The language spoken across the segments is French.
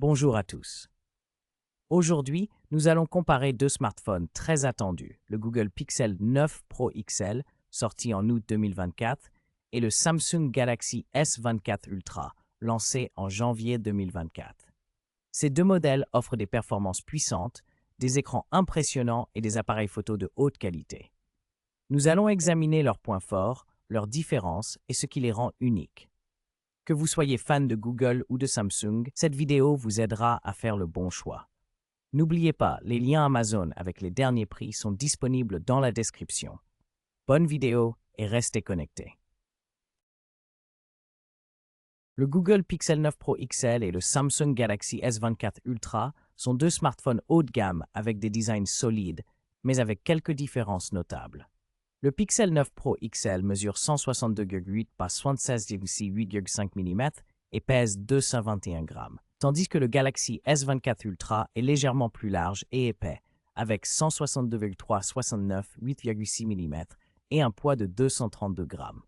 Bonjour à tous. Aujourd'hui, nous allons comparer deux smartphones très attendus, le Google Pixel 9 Pro XL, sorti en août 2024, et le Samsung Galaxy S24 Ultra, lancé en janvier 2024. Ces deux modèles offrent des performances puissantes, des écrans impressionnants et des appareils photo de haute qualité. Nous allons examiner leurs points forts, leurs différences et ce qui les rend uniques. Que vous soyez fan de Google ou de Samsung, cette vidéo vous aidera à faire le bon choix. N'oubliez pas, les liens Amazon avec les derniers prix sont disponibles dans la description. Bonne vidéo et restez connectés. Le Google Pixel 9 Pro XL et le Samsung Galaxy S24 Ultra sont deux smartphones haut de gamme avec des designs solides, mais avec quelques différences notables. Le Pixel 9 Pro XL mesure 162,8 par 76,6 8,5 mm et pèse 221 grammes, tandis que le Galaxy S24 Ultra est légèrement plus large et épais, avec 162,3 69 8,6 mm et un poids de 232 grammes.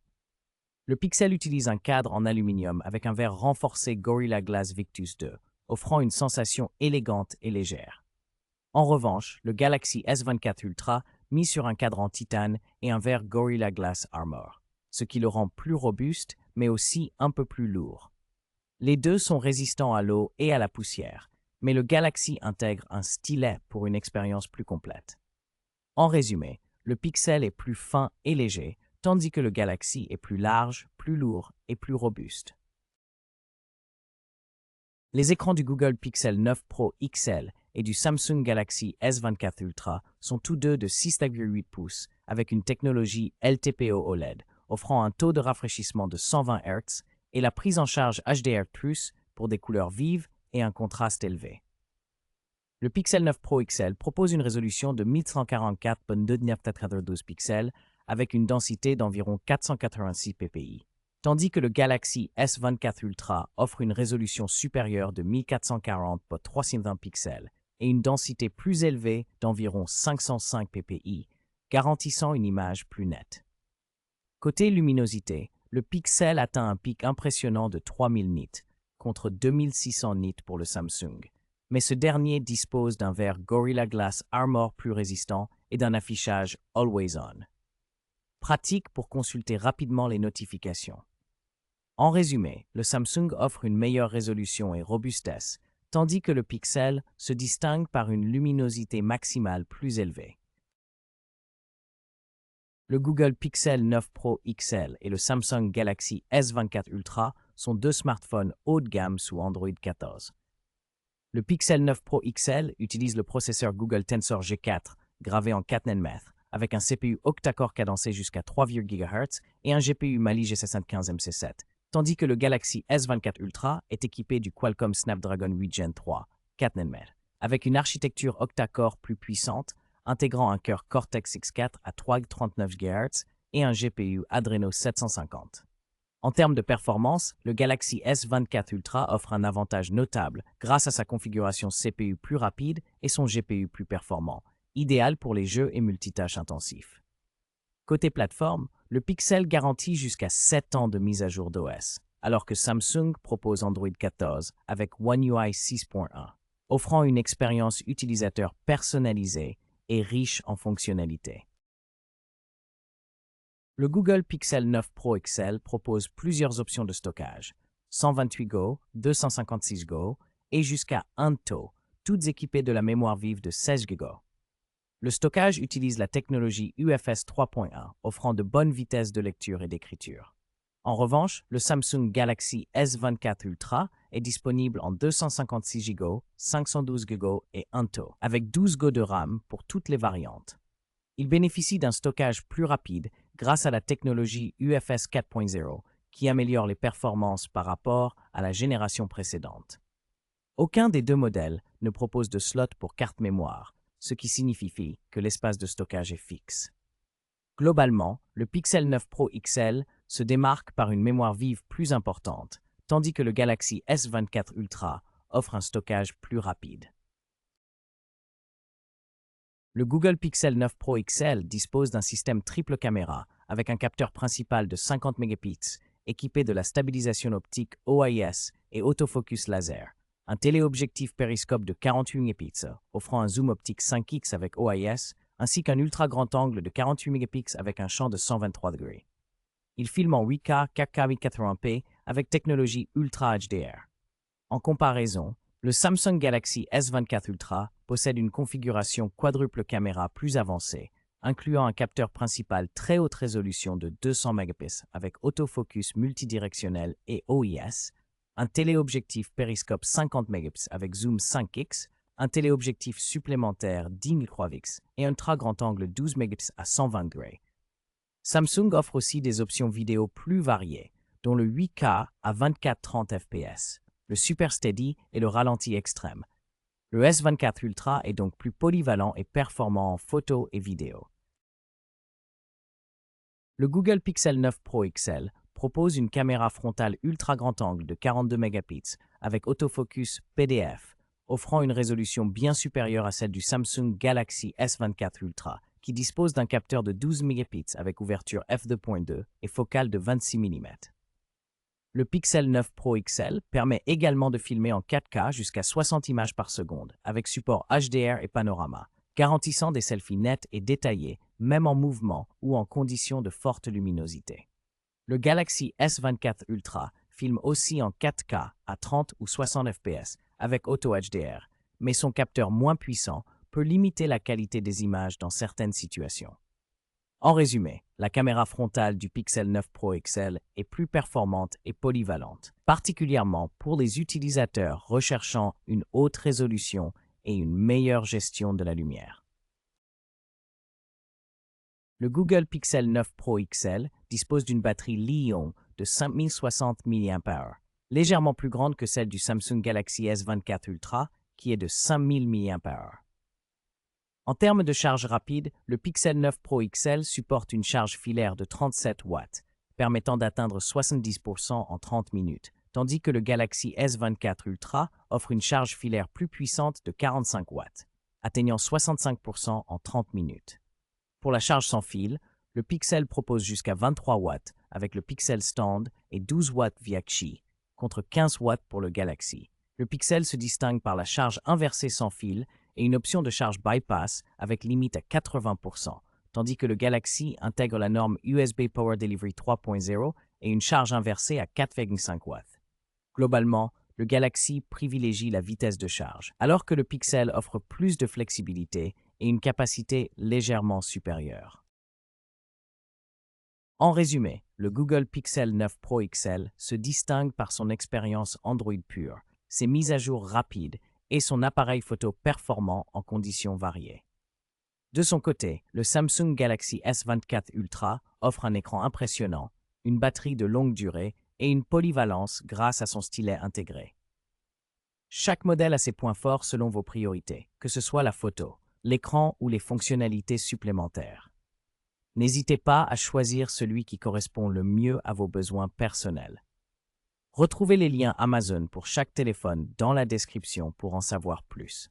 Le Pixel utilise un cadre en aluminium avec un verre renforcé Gorilla Glass Victus 2, offrant une sensation élégante et légère. En revanche, le Galaxy S24 Ultra mise sur un cadre en titane et un verre Gorilla Glass Armor, ce qui le rend plus robuste, mais aussi un peu plus lourd. Les deux sont résistants à l'eau et à la poussière, mais le Galaxy intègre un stylet pour une expérience plus complète. En résumé, le Pixel est plus fin et léger, tandis que le Galaxy est plus large, plus lourd et plus robuste. Les écrans du Google Pixel 9 Pro XL et du Samsung Galaxy S24 Ultra sont tous deux de 6,8 pouces avec une technologie LTPO OLED, offrant un taux de rafraîchissement de 120 Hz et la prise en charge HDR+ pour des couleurs vives et un contraste élevé. Le Pixel 9 Pro XL propose une résolution de 1144,992 pixels avec une densité d'environ 486 ppi, tandis que le Galaxy S24 Ultra offre une résolution supérieure de 1440,320 pixels et une densité plus élevée d'environ 505 ppi, garantissant une image plus nette. Côté luminosité, le Pixel atteint un pic impressionnant de 3000 nits, contre 2600 nits pour le Samsung, mais ce dernier dispose d'un verre Gorilla Glass Armor plus résistant et d'un affichage Always On. Pratique pour consulter rapidement les notifications. En résumé, le Samsung offre une meilleure résolution et robustesse, tandis que le Pixel se distingue par une luminosité maximale plus élevée. Le Google Pixel 9 Pro XL et le Samsung Galaxy S24 Ultra sont deux smartphones haut de gamme sous Android 14. Le Pixel 9 Pro XL utilise le processeur Google Tensor G4, gravé en 4 nm, avec un CPU octa-core cadencé jusqu'à 3 GHz et un GPU Mali G715 MC7, tandis que le Galaxy S24 Ultra est équipé du Qualcomm Snapdragon 8 Gen 3, 4 nm, avec une architecture octa-core plus puissante, intégrant un cœur Cortex X4 à 3,39 GHz et un GPU Adreno 750. En termes de performance, le Galaxy S24 Ultra offre un avantage notable grâce à sa configuration CPU plus rapide et son GPU plus performant, idéal pour les jeux et multitâches intensifs. Côté plateforme, le Pixel garantit jusqu'à 7 ans de mise à jour d'OS, alors que Samsung propose Android 14 avec One UI 6.1, offrant une expérience utilisateur personnalisée et riche en fonctionnalités. Le Google Pixel 9 Pro XL propose plusieurs options de stockage, 128 Go, 256 Go et jusqu'à 1 TB, toutes équipées de la mémoire vive de 16 Go. Le stockage utilise la technologie UFS 3.1, offrant de bonnes vitesses de lecture et d'écriture. En revanche, le Samsung Galaxy S24 Ultra est disponible en 256 Go, 512 Go et 1 TB, avec 12 Go de RAM pour toutes les variantes. Il bénéficie d'un stockage plus rapide grâce à la technologie UFS 4.0 qui améliore les performances par rapport à la génération précédente. Aucun des deux modèles ne propose de slot pour carte mémoire, ce qui signifie que l'espace de stockage est fixe. Globalement, le Pixel 9 Pro XL se démarque par une mémoire vive plus importante, tandis que le Galaxy S24 Ultra offre un stockage plus rapide. Le Google Pixel 9 Pro XL dispose d'un système triple caméra avec un capteur principal de 50 mégapixels équipé de la stabilisation optique OIS et autofocus laser, un téléobjectif périscope de 48 mégapixels offrant un zoom optique 5x avec OIS, ainsi qu'un ultra grand angle de 48 mégapixels avec un champ de 123 degrés. Il filme en 8K 4K 1080p avec technologie Ultra HDR. En comparaison, le Samsung Galaxy S24 Ultra possède une configuration quadruple caméra plus avancée, incluant un capteur principal très haute résolution de 200 mégapixels avec autofocus multidirectionnel et OIS, un téléobjectif périscope 50 mégapixels avec zoom 5x, un téléobjectif supplémentaire 10 microvix et un ultra grand angle 12 mégapixels à 120 degrés. Samsung offre aussi des options vidéo plus variées, dont le 8K à 24-30 fps, le Super Steady et le ralenti extrême. Le S24 Ultra est donc plus polyvalent et performant en photo et vidéo. Le Google Pixel 9 Pro XL propose une caméra frontale ultra grand angle de 42 mégapixels avec autofocus PDF, offrant une résolution bien supérieure à celle du Samsung Galaxy S24 Ultra, qui dispose d'un capteur de 12 mégapixels avec ouverture f2.2 et focale de 26 mm. Le Pixel 9 Pro XL permet également de filmer en 4K jusqu'à 60 images par seconde, avec support HDR et panorama, garantissant des selfies nets et détaillés, même en mouvement ou en conditions de forte luminosité. Le Galaxy S24 Ultra filme aussi en 4K à 30 ou 60 fps avec Auto HDR, mais son capteur moins puissant peut limiter la qualité des images dans certaines situations. En résumé, la caméra frontale du Pixel 9 Pro XL est plus performante et polyvalente, particulièrement pour les utilisateurs recherchant une haute résolution et une meilleure gestion de la lumière. Le Google Pixel 9 Pro XL dispose d'une batterie Li-ion de 5060 mAh, légèrement plus grande que celle du Samsung Galaxy S24 Ultra, qui est de 5000 mAh. En termes de charge rapide, le Pixel 9 Pro XL supporte une charge filaire de 37 watts, permettant d'atteindre 70% en 30 minutes, tandis que le Galaxy S24 Ultra offre une charge filaire plus puissante de 45 watts, atteignant 65% en 30 minutes. Pour la charge sans fil, le Pixel propose jusqu'à 23 watts avec le Pixel Stand et 12 watts via Qi, contre 15 watts pour le Galaxy. Le Pixel se distingue par la charge inversée sans fil et une option de charge bypass avec limite à 80%, tandis que le Galaxy intègre la norme USB Power Delivery 3.0 et une charge inversée à 4,5 watts. Globalement, le Galaxy privilégie la vitesse de charge, alors que le Pixel offre plus de flexibilité et une capacité légèrement supérieure. En résumé, le Google Pixel 9 Pro XL se distingue par son expérience Android pure, ses mises à jour rapides et son appareil photo performant en conditions variées. De son côté, le Samsung Galaxy S24 Ultra offre un écran impressionnant, une batterie de longue durée et une polyvalence grâce à son stylet intégré. Chaque modèle a ses points forts selon vos priorités, que ce soit la photo, l'écran ou les fonctionnalités supplémentaires. N'hésitez pas à choisir celui qui correspond le mieux à vos besoins personnels. Retrouvez les liens Amazon pour chaque téléphone dans la description pour en savoir plus.